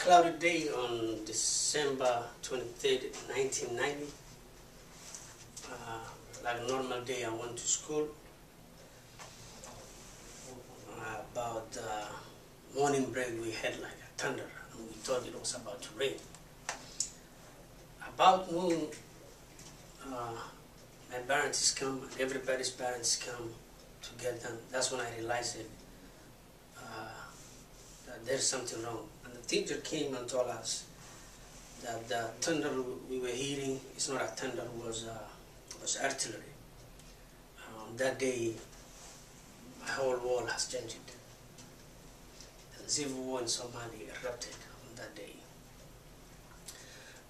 cloudy day on December 23rd, 1990. Like a normal day, I went to school. About morning break, we had like a thunder, and we thought it was about to rain. About noon, my parents come, and everybody's parents come together. That's when I realized that there's something wrong. And the teacher came and told us that the thunder we were hearing is not a thunder, was artillery. That day, my whole world has changed. The civil war in Somalia erupted on that day.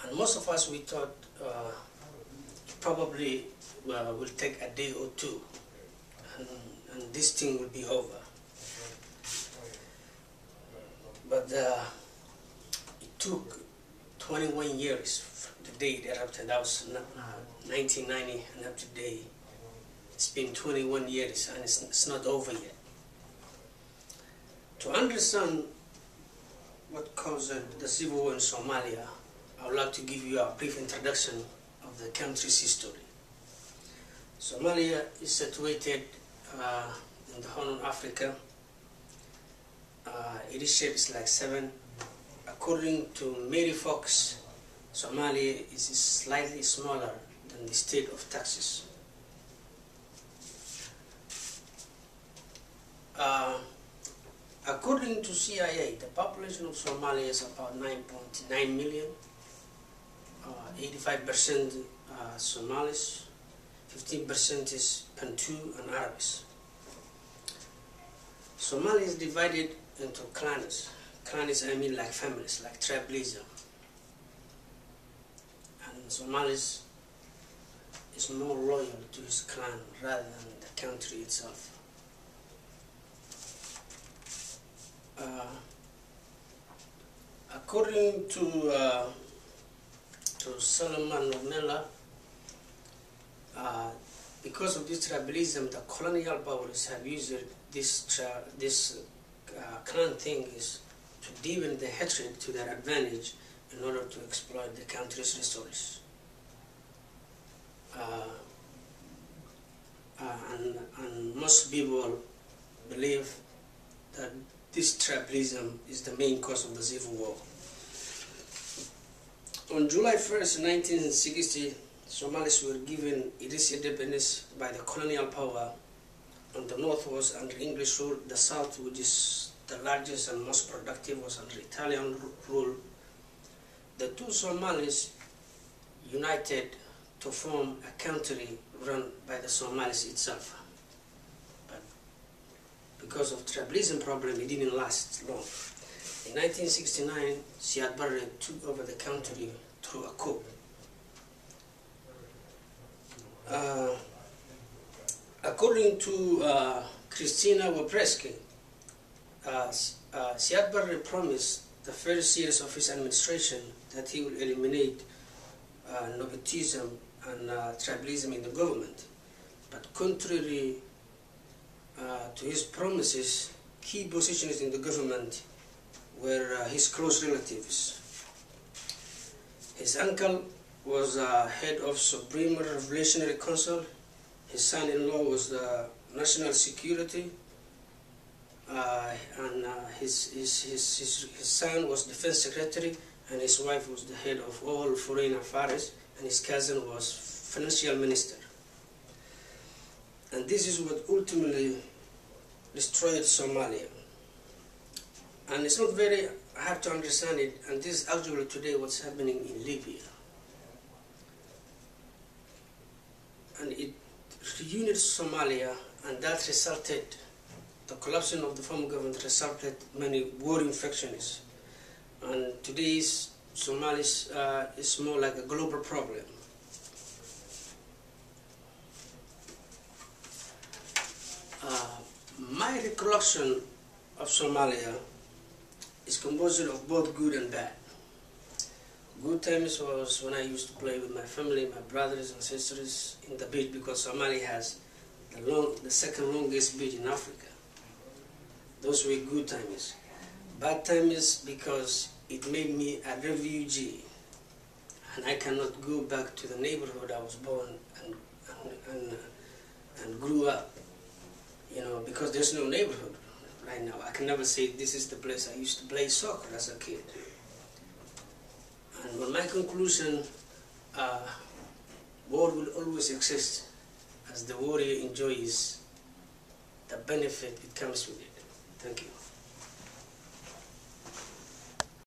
And most of us, we thought probably will take a day or two, and this thing will be over. But it took 21 years from the day it erupted. That was 1990, and up to today, it's been 21 years, and it's not over yet. To understand what caused the civil war in Somalia, I would like to give you a brief introduction of the country's history. Somalia is situated in the Horn of Africa. Its shape is like 7. According to Mary Fox, Somalia is slightly smaller than the state of Texas. According to CIA, the population of Somalia is about 9.9 million. 85% Somalis, 15% is Bantu and Arabs. Somalia is divided into clans. Clans, I mean like families, like tribalism. And Somalis is more loyal to his clan rather than the country itself. According to Solomon Nonella, because of this tribalism, the colonial powers have used this clan thing is to deepen the hatred to their advantage in order to exploit the country's resources. And most people believe that this tribalism is the main cause of the civil war. On July 1st, 1960, Somalis were given its independence by the colonial power. On the north was under English rule, the south, which is the largest and most productive, was under Italian rule. The two Somalis united to form a country run by the Somalis itself. But because of tribalism problem, it didn't last long. In 1969, Siad Barre took over the country through a coup. According to Christina Wobreski, Siad Barre promised the first years of his administration that he will eliminate nepotism and tribalism in the government. But contrary to his promises, key positions in the government were his close relatives. His uncle was head of Supreme Revolutionary Council. His son-in-law was the National Security, and his son was Defense Secretary, and his wife was the head of all foreign affairs, and his cousin was Financial Minister. And this is what ultimately destroyed Somalia. And it's not very hard to understand it, and this is actually today what's happening in Libya. And it reunited Somalia, and that resulted, the collapsing of the former government resulted many warring factions. And today's Somalis is more like a global problem. My recollection of Somalia is composed of both good and bad. Good times was when I used to play with my family, my brothers and sisters in the beach, because Somalia has the second longest beach in Africa. Those were good times. Bad times because it made me a refugee, and I cannot go back to the neighborhood I was born and grew up, you know, because there's no neighborhood right now. I can never say this is the place I used to play soccer as a kid. And on my conclusion, war will always exist as the warrior enjoys the benefit it comes with it. Thank you.